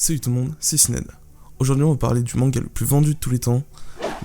Salut tout le monde, c'est Sined. Aujourd'hui on va parler du manga le plus vendu de tous les temps,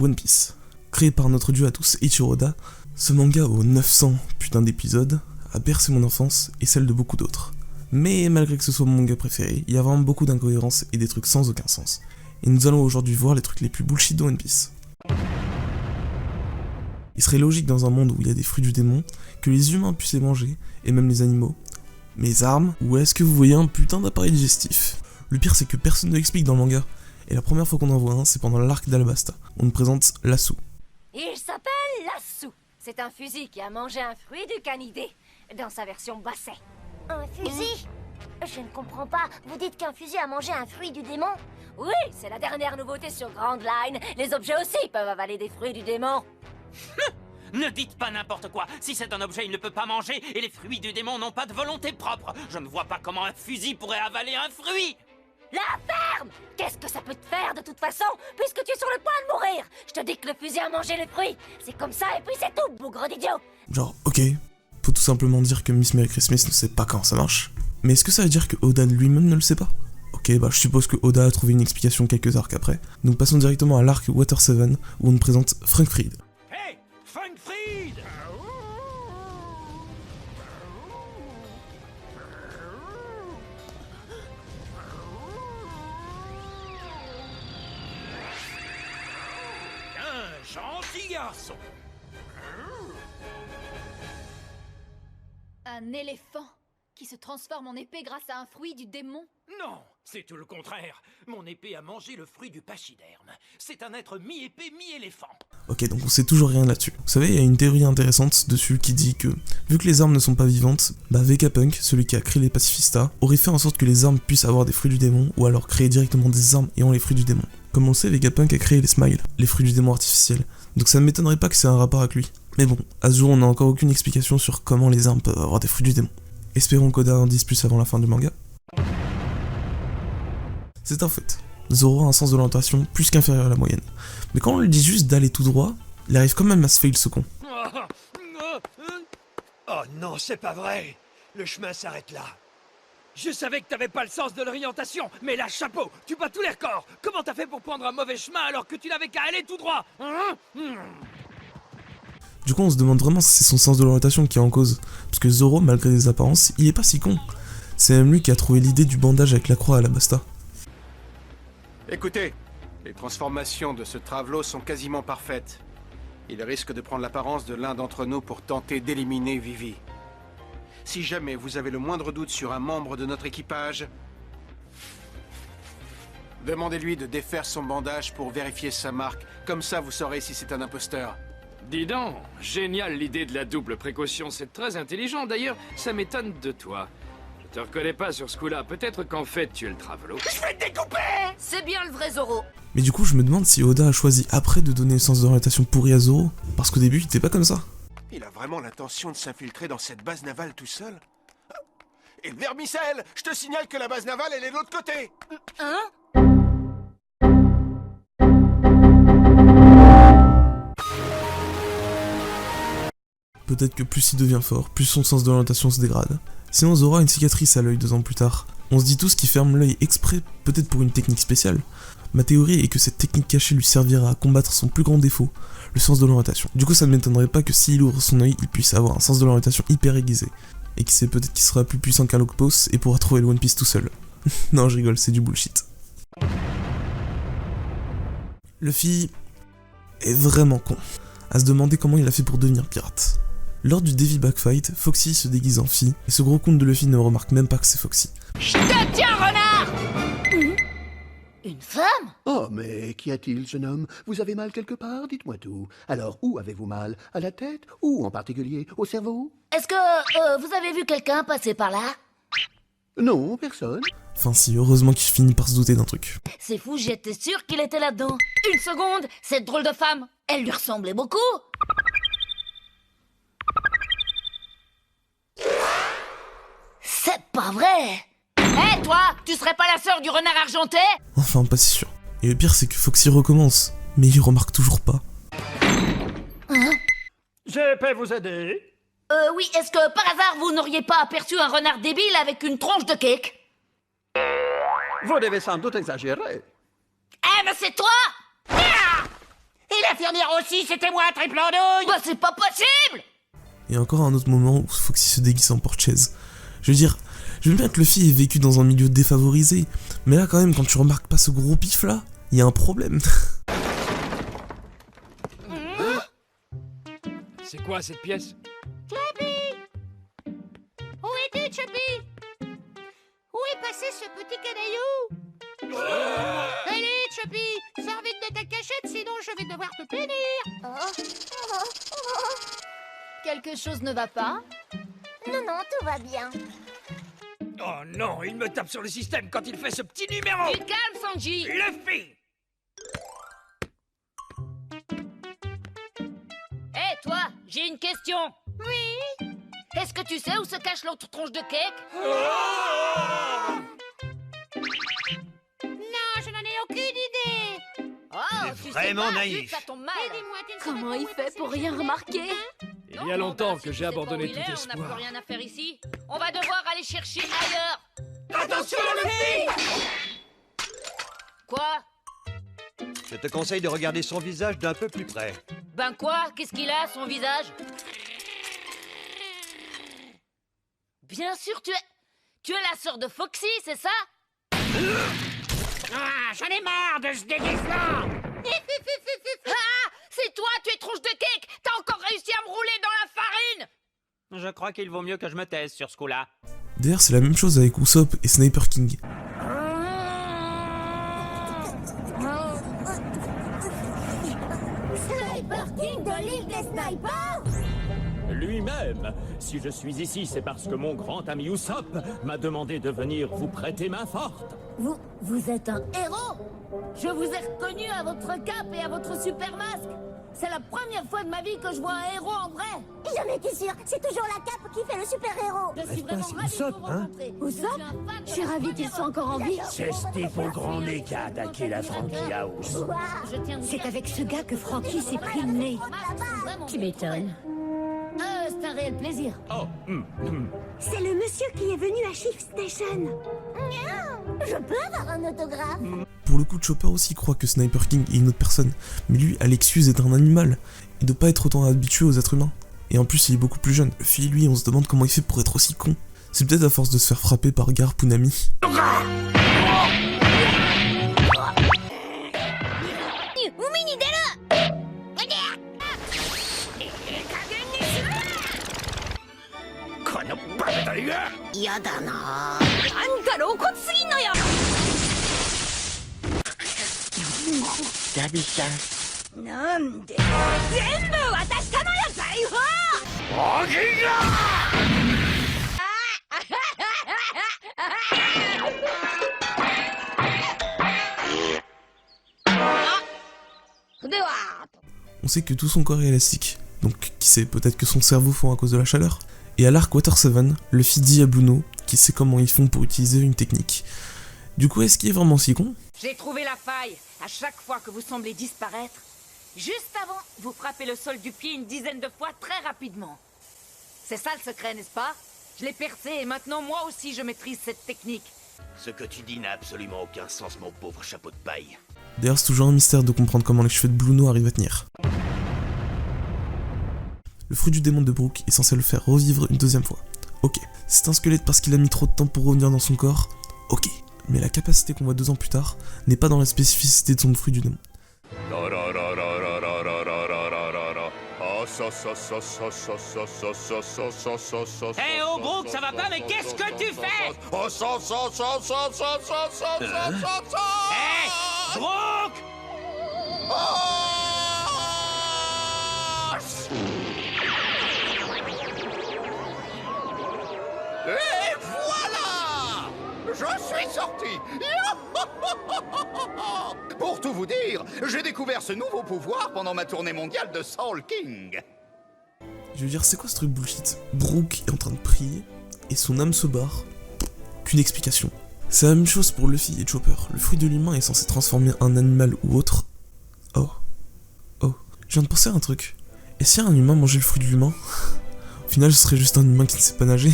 One Piece. Créé par notre dieu à tous, Eiichiro Oda, ce manga aux 900 putains d'épisodes a bercé mon enfance et celle de beaucoup d'autres. Mais malgré que ce soit mon manga préféré, il y a vraiment beaucoup d'incohérences et des trucs sans aucun sens. Et nous allons aujourd'hui voir les trucs les plus bullshit de One Piece. Il serait logique dans un monde où il y a des fruits du démon, que les humains puissent les manger, et même les animaux. Mais les armes, où est-ce que vous voyez un putain d'appareil digestif? Le pire c'est que personne ne l'explique dans le manga, et la première fois qu'on en voit un, c'est pendant l'arc d'Alabasta. On nous présente Lasso. Il s'appelle Lasso. C'est un fusil qui a mangé un fruit du canidé, dans sa version basset. Un fusil? Je ne comprends pas. Vous dites qu'un fusil a mangé un fruit du démon? Oui, c'est la dernière nouveauté sur Grand Line. Les objets aussi peuvent avaler des fruits du démon. Ne dites pas n'importe quoi. Si c'est un objet, il ne peut pas manger, et les fruits du démon n'ont pas de volonté propre. Je ne vois pas comment un fusil pourrait avaler un fruit. La ferme! Qu'est-ce que ça peut te faire de toute façon, puisque tu es sur le point de mourir? Je te dis que le fusil a mangé les fruits. C'est comme ça et puis c'est tout, bougre d'idiot. Genre, ok, faut tout simplement dire que Miss Merry Christmas ne sait pas comment ça marche. Mais est-ce que ça veut dire que Oda lui-même ne le sait pas? Ok, bah je suppose que Oda a trouvé une explication quelques arcs après. Nous passons directement à l'arc Water 7, où on nous présente Frank Fried. Hey, Frank Fried! Un gentil garçon. Un éléphant qui se transforme en épée grâce à un fruit du démon? Non, c'est tout le contraire. Mon épée a mangé le fruit du pachyderme. C'est un être mi-épée, mi-éléphant. Ok, donc on sait toujours rien là-dessus. Vous savez, il y a une théorie intéressante dessus qui dit que, vu que les armes ne sont pas vivantes, bah Vegapunk, celui qui a créé les pacifistas, aurait fait en sorte que les armes puissent avoir des fruits du démon, ou alors créer directement des armes ayant les fruits du démon. Comme on le sait, Vegapunk a créé les Smiles, les fruits du démon artificiels, donc ça ne m'étonnerait pas que c'est un rapport avec lui. Mais bon, à ce jour on n'a encore aucune explication sur comment les armes peuvent avoir des fruits du démon. Espérons qu'Oda en dise plus avant la fin du manga. C'est un fait. Zoro a un sens de l'orientation plus qu'inférieur à la moyenne. Mais quand on lui dit juste d'aller tout droit, il arrive quand même à se fail ce con. Oh non, c'est pas vrai. Le chemin s'arrête là. Je savais que t'avais pas le sens de l'orientation, mais là, chapeau, tu bats tous les records. Comment t'as fait pour prendre un mauvais chemin alors que tu n'avais qu'à aller tout droit, hein? Du coup on se demande vraiment si c'est son sens de l'orientation qui est en cause. Parce que Zoro, malgré les apparences, il est pas si con. C'est même lui qui a trouvé l'idée du bandage avec la croix à Alabasta. Écoutez, les transformations de ce Travelo sont quasiment parfaites. Il risque de prendre l'apparence de l'un d'entre nous pour tenter d'éliminer Vivi. Si jamais vous avez le moindre doute sur un membre de notre équipage, demandez-lui de défaire son bandage pour vérifier sa marque. Comme ça, vous saurez si c'est un imposteur. Dis donc, génial l'idée de la double précaution, c'est très intelligent. D'ailleurs, ça m'étonne de toi. Je te reconnais pas sur ce coup-là, peut-être qu'en fait tu es le Travelo. Je vais te découper! C'est bien le vrai Zoro. Mais du coup je me demande si Oda a choisi après de donner le sens d'orientation pourri à Zoro, parce qu'au début il était pas comme ça. Il a vraiment l'intention de s'infiltrer dans cette base navale tout seul? Et Vermicelle, je te signale que la base navale, elle est de l'autre côté. Hein? Peut-être que plus il devient fort, plus son sens de l'orientation se dégrade. Sinon Zoro a une cicatrice à l'œil 2 ans plus tard. On se dit tous qu'il ferme l'œil exprès, peut-être pour une technique spéciale. Ma théorie est que cette technique cachée lui servira à combattre son plus grand défaut, le sens de l'orientation. Du coup ça ne m'étonnerait pas que s'il ouvre son œil, il puisse avoir un sens de l'orientation hyper aiguisé. Et qui sait peut-être qu'il sera plus puissant qu'un Locpos et pourra trouver le One Piece tout seul. Non je rigole, c'est du bullshit. Luffy est vraiment con. À se demander comment il a fait pour devenir pirate. Lors du Davy Backfight, Foxy se déguise en fille, et ce gros con de Luffy ne remarque même pas que c'est Foxy. Je te tiens, renard! Une femme? Oh, mais qu'y a-t-il, jeune homme? Vous avez mal quelque part? Dites-moi tout. Alors, où avez-vous mal? À la tête? Ou en particulier au cerveau? Est-ce que vous avez vu quelqu'un passer par là? Non, personne. Enfin si, heureusement qu'il finit par se douter d'un truc. C'est fou, j'étais sûre qu'il était là-dedans. Une seconde, cette drôle de femme, elle lui ressemblait beaucoup. C'est pas vrai. Hé, toi, tu serais pas la sœur du renard argenté? Enfin pas si sûr. Et le pire c'est que Foxy recommence, mais il remarque toujours pas. Je peux vous aider? Oui, est-ce que par hasard vous n'auriez pas aperçu un renard débile avec une tronche de cake? Vous devez sans doute exagérer. Eh, mais c'est toi! Et l'infirmière aussi, c'était moi, triple andouille! Bah, c'est pas possible! Et encore un autre moment où Foxy se déguise en porte-chaise. Je veux dire, je veux bien que Luffy ait vécu dans un milieu défavorisé, mais là quand même, quand tu remarques pas ce gros pif là, il y a un problème. C'est quoi cette pièce? Où es-tu, Chubby? Où est passé ce petit canaillou? Allez, Chubby, sors vite de ta cachette, sinon je vais devoir te punir. Quelque chose ne va pas? Non, non, tout va bien. Oh non, il me tape sur le système quand il fait ce petit numéro! Du calme, Sanji! Luffy! Eh, toi, j'ai une question. Oui? Est-ce que tu sais où se cache l'autre tronche de cake? Non, je n'en ai aucune idée. Oh, C'est tu vraiment sais pas, naïf. zut, ça tombe mal. Dis-moi, tu ne Comment savais il pas où fait est pour passé rien le remarquer? Il y a longtemps que j'ai si tu sais pas abandonné où il tout est, on n'a plus espoir. rien à faire ici. On va devoir aller chercher ailleurs. Attention, Luffy! Quoi? Je te conseille de regarder son visage d'un peu plus près. Ben quoi? Qu'est-ce qu'il a, son visage? Bien sûr, tu es la sœur de Foxy, c'est ça? Ah, j'en ai marre de ce déguisement! Ah! C'est toi, tu es tronche de cake! T'as encore réussi à me rouler dans la farine! Je crois qu'il vaut mieux que je me taise sur ce coup-là. D'ailleurs, c'est la même chose avec Usopp et Sniper King. Sniper King de l'île des snipers? Lui-même. Si je suis ici, c'est parce que mon grand ami Usopp m'a demandé de venir vous prêter main forte. Vous êtes un héros! Je vous ai reconnu à votre cape et à votre super masque! C'est la première fois de ma vie que je vois un héros en vrai! J'en étais sûre, c'est toujours la cape qui fait le super-héros. Je suis Reste pas, vraiment c'est ravie de Usopp, vous hein? rencontrer! Usopp? Je suis ravie qu'il soit encore en vie. C'est ce type au grand nez qui a attaqué la Frankie House. Je tiens C'est avec ce gars que Frankie s'est pris le nez. Tu m'étonnes. C'est un réel plaisir. Oh, C'est le monsieur qui est venu à Chief Station. Je peux avoir un autographe? Pour le coup, Chopper aussi croit que Sniper King est une autre personne, mais lui a l'excuse d'être un animal, et de pas être autant habitué aux êtres humains. Et en plus, il est beaucoup plus jeune. Luffy, lui, on se demande comment il fait pour être aussi con. C'est peut-être à force de se faire frapper par Garp ou Nami. On sait que tout son corps est élastique, donc qui sait, peut-être que son cerveau fond à cause de la chaleur. Et à l'arc Water 7, Luffy dit à Bluno qu'il sait comment ils font pour utiliser une technique. Du coup, est-ce qu'il est vraiment si con? J'ai trouvé la faille. À chaque fois que vous semblez disparaître, juste avant, vous frappez le sol du pied une dizaine de fois très rapidement. C'est ça le secret, n'est-ce pas? Je l'ai percé et maintenant moi aussi je maîtrise cette technique. Ce que tu dis n'a absolument aucun sens, mon pauvre chapeau de paille. D'ailleurs, c'est toujours un mystère de comprendre comment les cheveux de Bluno arrivent à tenir. Le fruit du démon de Brook est censé le faire revivre une deuxième fois. Ok. C'est un squelette parce qu'il a mis trop de temps pour revenir dans son corps. Ok. Mais la capacité qu'on voit 2 ans plus tard n'est pas dans la spécificité de son fruit du démon. Hé, oh Brook, ça va pas, mais qu'est-ce que tu fais? Hé, Brook! Et voilà! Je suis sorti! Pour tout vous dire, j'ai découvert ce nouveau pouvoir pendant ma tournée mondiale de Soul King. Je veux dire, c'est quoi ce truc bullshit? Brook est en train de prier, et son âme se barre. Qu'une explication. C'est la même chose pour Luffy et Chopper. Le fruit de l'humain est censé transformer un animal ou autre. Oh. Oh. Je viens de penser à un truc. Et si un humain mangeait le fruit de l'humain? Au final, ce serait juste un humain qui ne sait pas nager.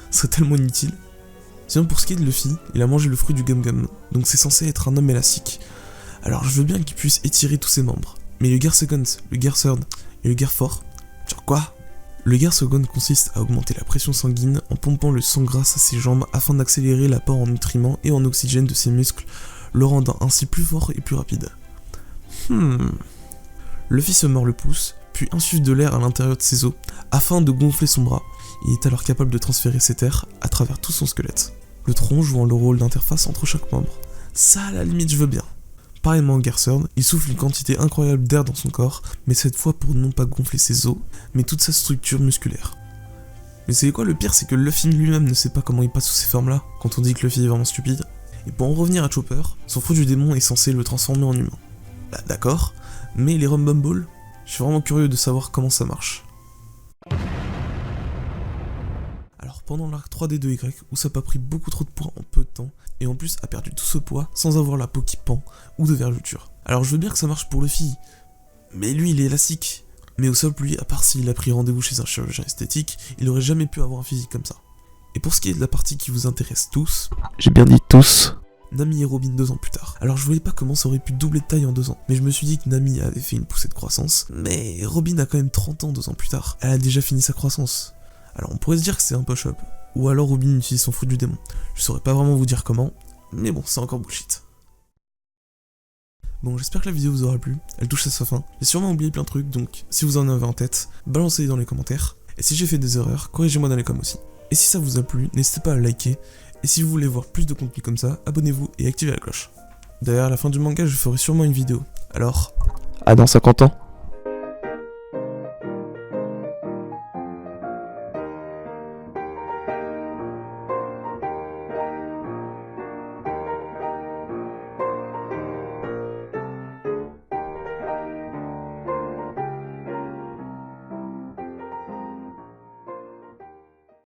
Ce serait tellement inutile. Sinon pour ce qui est de Luffy, il a mangé le fruit du Gum Gum, donc c'est censé être un homme élastique. Alors je veux bien qu'il puisse étirer tous ses membres, mais le Gear Second, le Gear Third et le Gear Fourth, genre quoi? Le Gear Second consiste à augmenter la pression sanguine en pompant le sang grâce à ses jambes afin d'accélérer l'apport en nutriments et en oxygène de ses muscles, le rendant ainsi plus fort et plus rapide. Luffy se mord le pouce, puis insuffle de l'air à l'intérieur de ses os afin de gonfler son bras. Il est alors capable de transférer cet air à travers tout son squelette. Le tronc jouant le rôle d'interface entre chaque membre. Ça à la limite je veux bien. Pareillement au Gear Third, il souffle une quantité incroyable d'air dans son corps, mais cette fois pour non pas gonfler ses os, mais toute sa structure musculaire. Mais c'est quoi le pire, c'est que Luffy lui-même ne sait pas comment il passe sous ces formes-là, quand on dit que Luffy est vraiment stupide. Et pour en revenir à Chopper, son fruit du démon est censé le transformer en humain. Bah d'accord, mais les Rum Bum Balls, je suis vraiment curieux de savoir comment ça marche. Alors pendant l'arc 3D de Y, Usopp a pris beaucoup trop de poids en peu de temps, et en plus a perdu tout ce poids sans avoir la peau qui pend, ou de vergeture. Alors je veux bien que ça marche pour Luffy, mais lui il est élastique. Mais Usopp lui, à part s'il a pris rendez-vous chez un chirurgien esthétique, il aurait jamais pu avoir un physique comme ça. Et pour ce qui est de la partie qui vous intéresse tous, j'ai bien dit tous, Nami et Robin 2 ans plus tard. Alors je voyais pas comment ça aurait pu doubler de taille en 2 ans, mais je me suis dit que Nami avait fait une poussée de croissance, mais Robin a quand même 30 ans 2 ans plus tard, elle a déjà fini sa croissance. Alors on pourrait se dire que c'est un push-up, ou alors Robin utilise son fruit du démon. Je saurais pas vraiment vous dire comment, mais bon, c'est encore bullshit. Bon, j'espère que la vidéo vous aura plu, elle touche à sa fin. J'ai sûrement oublié plein de trucs, donc si vous en avez en tête, balancez-les dans les commentaires. Et si j'ai fait des erreurs, corrigez-moi dans les coms aussi. Et si ça vous a plu, n'hésitez pas à liker. Et si vous voulez voir plus de contenu comme ça, abonnez-vous et activez la cloche. D'ailleurs, à la fin du manga, je ferai sûrement une vidéo. Alors, à dans 50 ans.